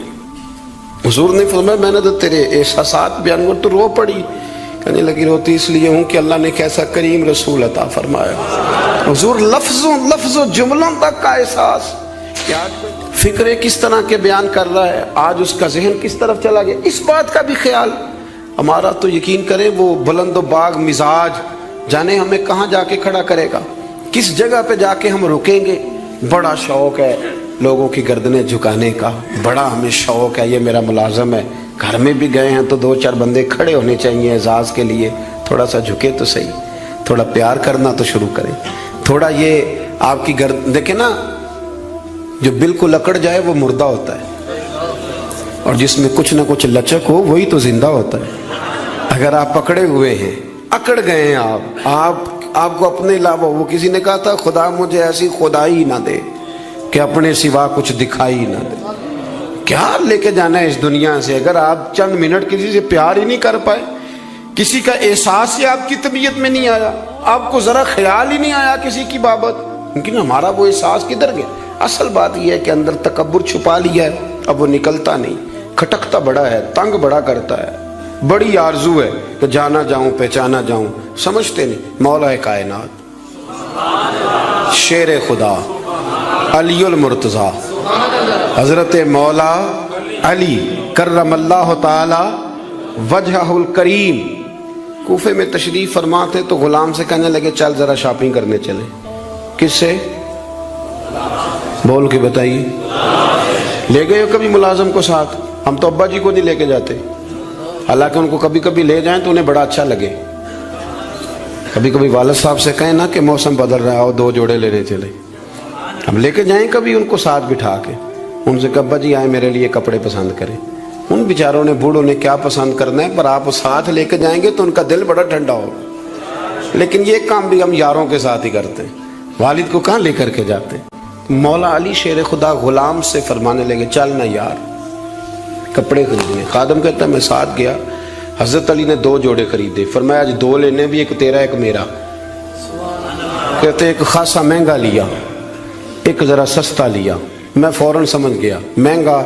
حضور نے فرمایا میں نے تو تیرے احساسات بیان کر تو رو پڑی. کہنے لگی روتی اس لیے ہوں کہ اللہ نے کیسا کریم رسول عطا فرمایا، حضور لفظوں جملوں تک کا احساس، فکریں کس طرح کے بیان کر رہا ہے، آج اس کا ذہن کس طرف چلا گیا، اس بات کا بھی خیال ہمارا تو یقین کریں وہ بلند و باغ مزاج جانے ہمیں کہاں جا کے کھڑا کرے گا، کس جگہ پہ جا کے ہم رکیں گے۔ بڑا شوق ہے لوگوں کی گردنیں جھکانے کا، بڑا ہمیں شوق ہے، یہ میرا ملازم ہے، گھر میں بھی گئے ہیں تو 2-4 بندے کھڑے ہونے چاہیے اعزاز کے لیے، تھوڑا سا جھکے تو صحیح، تھوڑا پیار کرنا تو شروع کریں، تھوڑا یہ آپ کی گردن دیکھیں نا، جو بالکل اکڑ جائے وہ مردہ ہوتا ہے، اور جس میں کچھ نہ کچھ لچک ہو وہی تو زندہ ہوتا ہے۔ اگر آپ پکڑے ہوئے ہیں، اکڑ گئے ہیں، آپ کو اپنے علاوہ، وہ کسی نے کہا تھا خدا مجھے ایسی خدائی نہ دے کہ اپنے سوا کچھ دکھائی نہ دے۔ کیا لے کے جانا ہے اس دنیا سے اگر آپ چند منٹ کسی سے پیار ہی نہیں کر پائے، کسی کا احساس ہی آپ کی طبیعت میں نہیں آیا، آپ کو ذرا خیال ہی نہیں آیا کسی کی بابت، لیکن ہمارا وہ احساس کدھر گیا؟ اصل بات یہ ہے کہ اندر تکبر چھپا لیا ہے، اب وہ نکلتا نہیں، کھٹکتا بڑا ہے، تنگ بڑا کرتا ہے، بڑی آرزو ہے کہ جانا جاؤں پہچانا جاؤں، سمجھتے نہیں۔ مولا کائنات شیر خدا علی المرتضیٰ حضرت مولا علی کرم اللہ تعالی وجہہ الکریم کوفے میں تشریف فرما تھے تو غلام سے کہنے لگے چل ذرا شاپنگ کرنے چلیں۔ کس سے؟ بول کے بتائیے، لے گئے ہو کبھی ملازم کو ساتھ؟ ہم تو ابا جی کو نہیں لے کے جاتے، حالانکہ ان کو کبھی کبھی لے جائیں تو انہیں بڑا اچھا لگے۔ کبھی کبھی والد صاحب سے کہیں نا کہ موسم بدل رہا ہو 2 جوڑے لینے چلے، ہم لے کے جائیں کبھی ان کو ساتھ بٹھا کے، ان سے کہ ابا جی آئیں میرے لیے کپڑے پسند کریں۔ ان بیچاروں نے بوڑھوں نے کیا پسند کرنا ہے، پر آپ ساتھ لے کے جائیں گے تو ان کا دل بڑا ٹھنڈا ہو۔ لیکن یہ کام بھی ہم یاروں کے ساتھ ہی کرتے ہیں، والد کو کہاں لے کر کے جاتے ہیں۔ مولا علی شیر خدا غلام سے فرمانے لگے چل نا یار کپڑے خریدنے۔ خادم کہتا ہے میں ساتھ گیا، حضرت علی نے 2 جوڑے خریدے، فرمایا آج 2 لینے بھی، ایک تیرا ایک میرا۔ کہتے ایک خاصا مہنگا لیا، ایک ذرا سستا لیا۔ میں فوراً سمجھ گیا مہنگا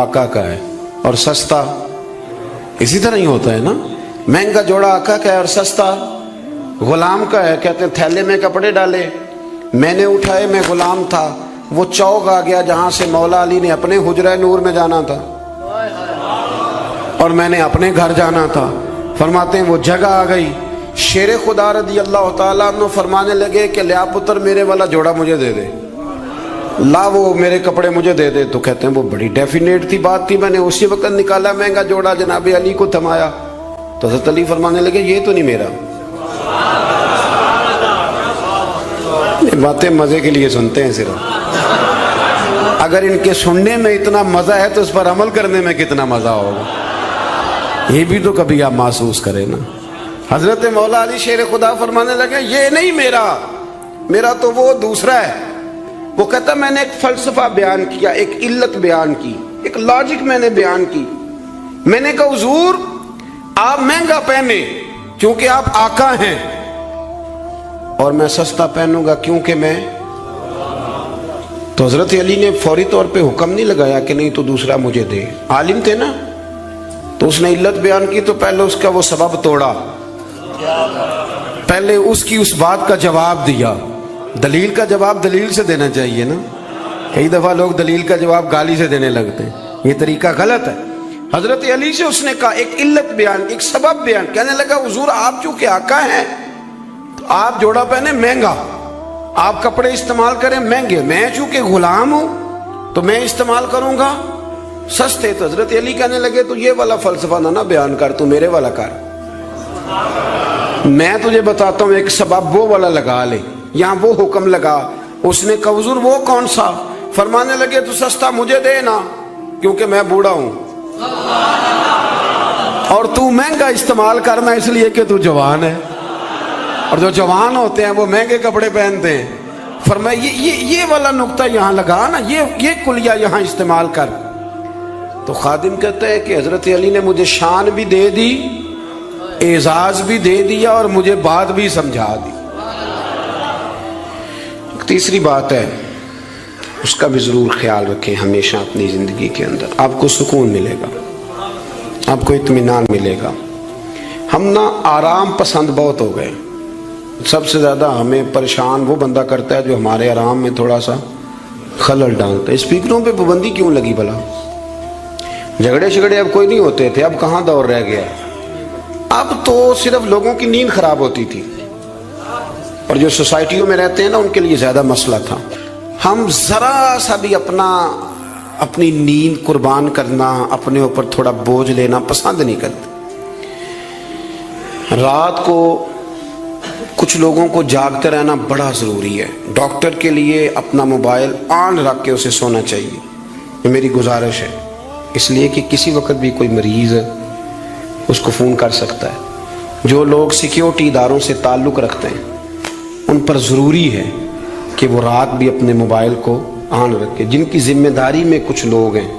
آقا کا ہے اور سستا اسی طرح ہی ہوتا ہے نا، مہنگا جوڑا آقا کا ہے اور سستا غلام کا ہے۔ کہتے ہیں تھیلے میں کپڑے ڈالے، میں نے اٹھائے، میں غلام تھا، وہ چوک آ گیا جہاں سے مولا علی نے اپنے حجرہ نور میں جانا تھا اور میں نے اپنے گھر جانا تھا۔ فرماتے ہیں وہ جگہ آ گئی، شیر خدا رضی اللہ تعالیٰ عنہ فرمانے لگے کہ لیا پتر میرے والا جوڑا مجھے دے دے، لا وہ میرے کپڑے مجھے دے دے۔ تو کہتے ہیں وہ بڑی ڈیفینیٹ تھی بات تھی، میں نے اسی وقت نکالا مہنگا جوڑا، جناب علی کو تھمایا تو حضرت علی فرمانے لگے یہ تو نہیں میرا۔ باتیں مزے کے لیے سنتے ہیں صرف، اگر ان کے سننے میں اتنا مزہ ہے تو اس پر عمل کرنے میں کتنا مزہ ہوگا، یہ بھی تو کبھی آپ محسوس کریں نا۔ حضرت مولا علی شیر خدا فرمانے لگے یہ نہیں میرا تو وہ دوسرا ہے۔ وہ کہتا میں نے ایک فلسفہ بیان کیا، ایک علت بیان کی، ایک لاجک میں نے بیان کی۔ میں نے کہا حضور آپ مہنگا پہنے کیونکہ آپ آقا ہیں، اور میں سستا پہنوں گا کیونکہ میں۔ تو حضرت علی نے فوری طور پہ حکم نہیں لگایا کہ نہیں تو دوسرا مجھے دے، عالم تھے نا، تو اس نے علت بیان کی تو پہلے اس کا وہ سبب توڑا، پہلے اس کی اس بات کا جواب دیا۔ دلیل کا جواب دلیل سے دینا چاہیے نا، کئی دفعہ لوگ دلیل کا جواب گالی سے دینے لگتے ہیں، یہ طریقہ غلط ہے۔ حضرت علی سے اس نے کہا ایک علت بیان، ایک سبب بیان، کہنے لگا حضور آپ چونکہ آقا ہیں تو آپ جوڑا پہنے مہنگا، آپ کپڑے استعمال کریں مہنگے، میں چونکہ غلام ہوں تو میں استعمال کروں گا سستے۔ تو حضرت علی کہنے لگے تو یہ والا فلسفہ نہ بیان کر، تو میرے والا کر، میں تجھے بتاتا ہوں ایک سبب وہ والا لگا لے۔ یہاں وہ حکم لگا، اس نے کہا حضور وہ کون سا؟ فرمانے لگے تو سستا مجھے دے نا کیونکہ میں بوڑھا ہوں، اور تو مہنگا استعمال کرنا اس لیے کہ تو جوان ہے، اور جو جوان ہوتے ہیں وہ مہنگے کپڑے پہنتے ہیں۔ فرمایا یہ والا نقطہ یہاں لگا نا، یہ کلیہ یہاں استعمال کر۔ تو خادم کہتا ہے کہ حضرت علی نے مجھے شان بھی دے دی، اعزاز بھی دے دیا، اور مجھے بات بھی سمجھا دی۔ تیسری بات ہے، اس کا بھی ضرور خیال رکھیں ہمیشہ اپنی زندگی کے اندر، آپ کو سکون ملے گا، آپ کو اطمینان ملے گا۔ ہم نا آرام پسند بہت ہو گئے. سب سے زیادہ ہمیں پریشان وہ بندہ کرتا ہے جو ہمارے آرام میں تھوڑا سا خلل ڈالتا ہے. اسپیکروں پہ پابندی کیوں لگی بھلا؟ جھگڑے شگڑے اب کوئی نہیں ہوتے تھے، اب کہاں دور رہ گیا. اب تو صرف لوگوں کی نیند خراب ہوتی تھی، اور جو سوسائٹیوں میں رہتے ہیں نا ان کے لیے زیادہ مسئلہ تھا. ہم ذرا سا بھی اپنی نیند قربان کرنا، اپنے اوپر تھوڑا بوجھ لینا پسند نہیں کرتے. رات کو کچھ لوگوں کو جاگتے رہنا بڑا ضروری ہے. ڈاکٹر کے لیے اپنا موبائل آن رکھ کے اسے سونا چاہیے، یہ میری گزارش ہے. اس لیے کہ کسی وقت بھی کوئی مریض اس کو فون کر سکتا ہے. جو لوگ سیکیورٹی اداروں سے تعلق رکھتے ہیں ان پر ضروری ہے کہ وہ رات بھی اپنے موبائل کو آن رکھے. جن کی ذمہ داری میں کچھ لوگ ہیں،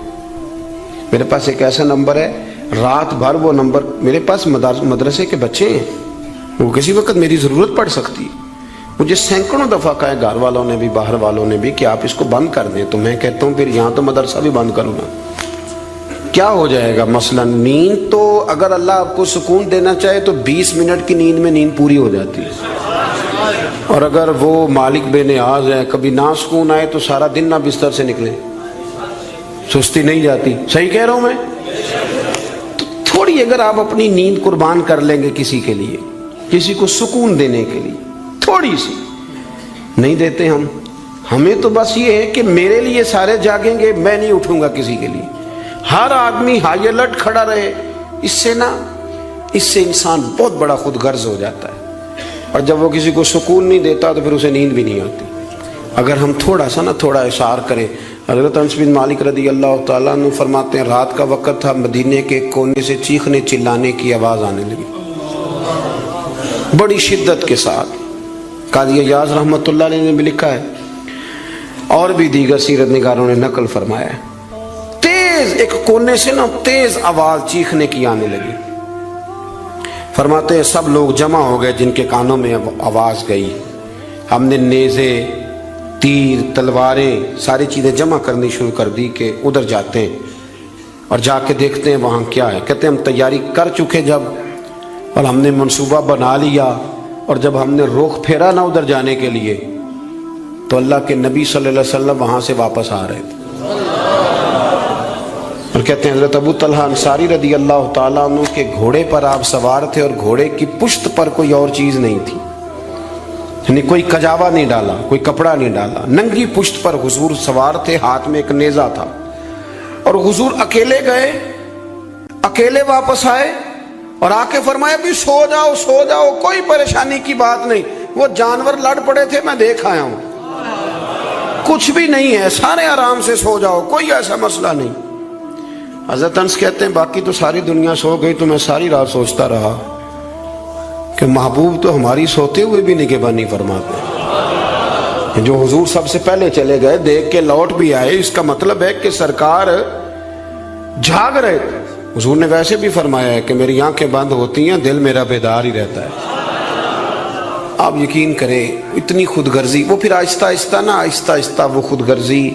میرے پاس ایک ایسا نمبر ہے، رات بھر وہ نمبر، میرے پاس مدرسے کے بچے ہیں، وہ کسی وقت میری ضرورت پڑ سکتی ہے. مجھے سینکڑوں دفعہ کہا ہے گھر والوں نے بھی باہر والوں نے بھی کہ آپ اس کو بند کر دیں، تو میں کہتا ہوں پھر یہاں تو مدرسہ بھی بند کروں گا. کیا ہو جائے گا؟ مثلا نیند تو اگر اللہ آپ کو سکون دینا چاہے تو 20 منٹ کی نیند میں نیند پوری ہو جاتی ہے. اور اگر وہ مالک بے نیاز ہے، کبھی نہ سکون آئے تو سارا دن نہ بستر سے نکلے، سستی نہیں جاتی. صحیح کہہ رہا ہوں میں؟ تو تھوڑی اگر آپ اپنی نیند قربان کر لیں گے کسی کے لیے، کسی کو سکون دینے کے لیے، تھوڑی سی نہیں دیتے ہم. ہمیں تو بس یہ ہے کہ میرے لیے سارے جاگیں گے، میں نہیں اٹھوں گا کسی کے لیے. ہر آدمی ہائی الرٹ کھڑا رہے. اس سے انسان بہت بڑا خود غرض ہو جاتا ہے، اور جب وہ کسی کو سکون نہیں دیتا تو پھر اسے نیند بھی نہیں آتی. اگر ہم تھوڑا اشار کریں. حضرت انس بن مالک رضی اللہ تعالیٰ عنہ فرماتے ہیں رات کا وقت تھا، مدینے کے کونے سے چیخنے چلانے کی آواز آنے لگی بڑی شدت کے ساتھ. قاضی ایاز رحمۃ اللہ علیہ نے بھی لکھا ہے، اور بھی دیگر سیرت نگاروں نے نقل فرمایا ہے، ایک کونے سے نا تیز آواز چیخنے کی آنے لگی. فرماتے ہیں سب لوگ جمع ہو گئے جن کے کانوں میں آواز گئی. ہم نے نیزے، تیر، تلواریں، ساری چیزیں جمع کرنی شروع کر دی کہ ادھر جاتے ہیں اور جا کے دیکھتے ہیں وہاں کیا ہے. کہتے ہیں ہم تیاری کر چکے جب، اور ہم نے منصوبہ بنا لیا، اور جب ہم نے رخ پھیرا نا ادھر جانے کے لیے تو اللہ کے نبی صلی اللہ علیہ وسلم وہاں سے واپس آ رہے تھے. اور کہتے ہیں حضرت ابو طلحہ انصاری رضی اللہ تعالیٰ عنہ کے گھوڑے پر آپ سوار تھے، اور گھوڑے کی پشت پر کوئی اور چیز نہیں تھی، یعنی کوئی کجاوا نہیں ڈالا، کوئی کپڑا نہیں ڈالا، ننگی پشت پر حضور سوار تھے. ہاتھ میں ایک نیزہ تھا، اور حضور اکیلے گئے، اکیلے واپس آئے، اور آ کے فرمایا بھی سو جاؤ سو جاؤ، کوئی پریشانی کی بات نہیں. وہ جانور لڑ پڑے تھے، میں دیکھ آیا ہوں، کچھ بھی نہیں ہے، سارے آرام سے سو جاؤ، کوئی ایسا مسئلہ نہیں. حضرت انس کہتے ہیں باقی تو ساری دنیا سو گئی تو میں ساری رات سوچتا رہا کہ محبوب تو ہماری سوتے ہوئے بھی نگہبانی فرماتے. جو حضور سب سے پہلے چلے گئے، دیکھ کے لوٹ بھی آئے، اس کا مطلب ہے کہ سرکار جاگ رہے تھے. حضور نے ویسے بھی فرمایا ہے کہ میری آنکھیں بند ہوتی ہیں، دل میرا بیدار ہی رہتا ہے. آپ یقین کریں اتنی خود غرضی، وہ پھر آہستہ آہستہ وہ خود غرضی.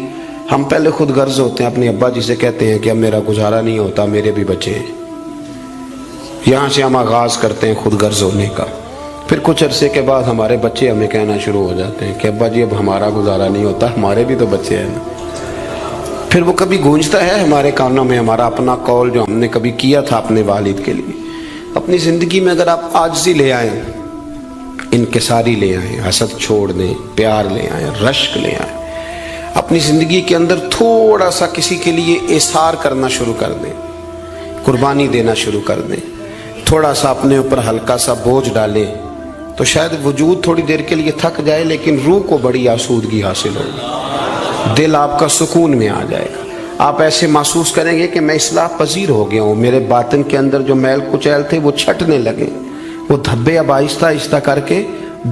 ہم پہلے خود غرض ہوتے ہیں، اپنے ابا جی سے کہتے ہیں کہ اب میرا گزارا نہیں ہوتا، میرے بھی بچے ہیں. یہاں سے ہم آغاز کرتے ہیں خود غرض ہونے کا. پھر کچھ عرصے کے بعد ہمارے بچے ہمیں کہنا شروع ہو جاتے ہیں کہ ابا جی اب ہمارا گزارا نہیں ہوتا، ہمارے بھی تو بچے ہیں نا. پھر وہ کبھی گونجتا ہے ہمارے کانوں میں ہمارا اپنا قول جو ہم نے کبھی کیا تھا اپنے والد کے لیے. اپنی زندگی میں اگر آپ عاجزی لے آئیں، انکساری لے آئیں، حسد چھوڑ دیں، پیار لے آئیں، رشک لے آئیں، اپنی زندگی کے اندر تھوڑا سا کسی کے لیے احسار کرنا شروع کر دیں، قربانی دینا شروع کر دیں، تھوڑا سا اپنے اوپر ہلکا سا بوجھ ڈالیں، تو شاید وجود تھوڑی دیر کے لیے تھک جائے لیکن روح کو بڑی آسودگی حاصل ہوگی، دل آپ کا سکون میں آ جائے گا. آپ ایسے محسوس کریں گے کہ میں اصلاح پذیر ہو گیا ہوں، میرے باطن کے اندر جو میل کچیل تھے وہ چھٹنے لگے، وہ دھبے اب آہستہ آہستہ کر کے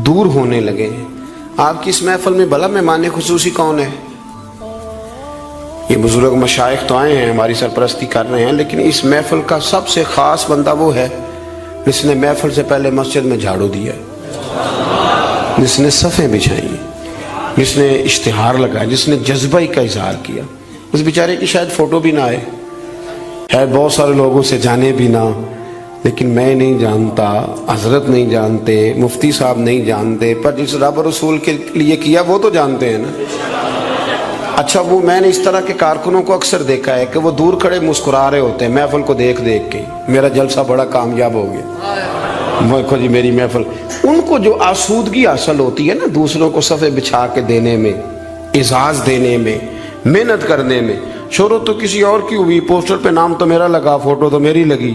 دور ہونے لگے ہیں. آپ کی اس محفل میں بھلا مہمان خصوصی کون ہے؟ یہ بزرگ مشائخ تو آئے ہیں، ہماری سرپرستی کر رہے ہیں، لیکن اس محفل کا سب سے خاص بندہ وہ ہے جس نے محفل سے پہلے مسجد میں جھاڑو دیا، جس نے صفیں بچھائیں، جس نے اشتہار لگایا، جس نے جذبہ کا اظہار کیا. اس بیچارے کی شاید فوٹو بھی نہ آئے، ہے بہت سارے لوگوں سے جانے بھی نہ، لیکن میں نہیں جانتا, حضرت نہیں جانتے, مفتی صاحب نہیں جانتے, پر جس رب رسول کے لیے کیا وہ تو جانتے ہیں نا. اچھا وہ میں نے اس طرح کے کارکنوں کو اکثر دیکھا ہے کہ وہ دور کھڑے مسکرا رہے ہوتے ہیں محفل کو دیکھ دیکھ کے, میرا جلسہ بڑا کامیاب ہو گیا, دیکھو جی میری محفل. ان کو جو آسودگی حاصل ہوتی ہے نا دوسروں کو صفحے بچھا کے دینے میں, اعزاز دینے میں, محنت کرنے میں, شہرت تو کسی اور کی ہوئی, پوسٹر پہ نام تو میرا لگا, فوٹو تو میری لگی.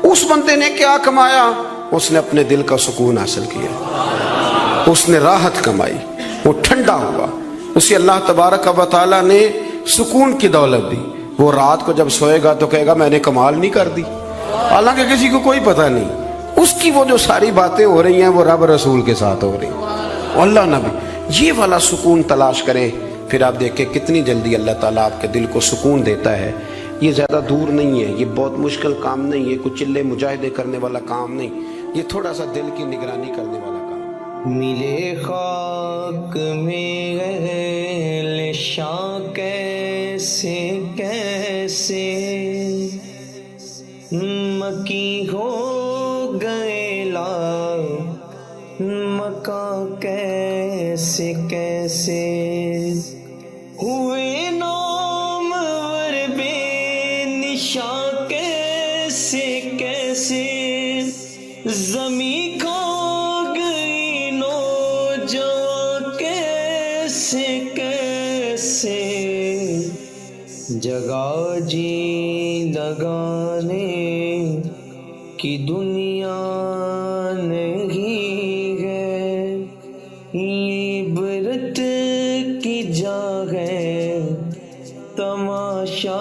اس بندے نے کیا کمایا؟ اس نے اپنے دل کا سکون حاصل کیا, اس نے راحت کمائی, وہ ٹھنڈا ہوا, اسے اللہ تبارک و تعالیٰ نے سکون کی دولت دی. وہ رات کو جب سوئے گا تو کہے گا میں نے کمال نہیں کر دی, حالانکہ کسی کو کوئی پتہ نہیں. اس کی وہ جو ساری باتیں ہو رہی ہیں وہ رب رسول کے ساتھ ہو رہی ہیں, اللہ نبی. یہ والا سکون تلاش کریں, پھر آپ دیکھیں کتنی جلدی اللہ تعالیٰ آپ کے دل کو سکون دیتا ہے. یہ زیادہ دور نہیں ہے, یہ بہت مشکل کام نہیں ہے, کچھ چلے مجاہدے کرنے والا کام نہیں, یہ تھوڑا سا دل کی نگرانی کرنے والا کام. ملے خاک میں اہل شان کیسے کیسے, مکی ہو گئے لا مکان کیسے کیسے, ہوئے نامور بے نشان کیسے کیسے, زمیں کھا گئی نوجوان کیسے کیسے, جگہ جی لگانے کی دنیا نہیں ہے, یہ عبرت کی جا ہے تماشا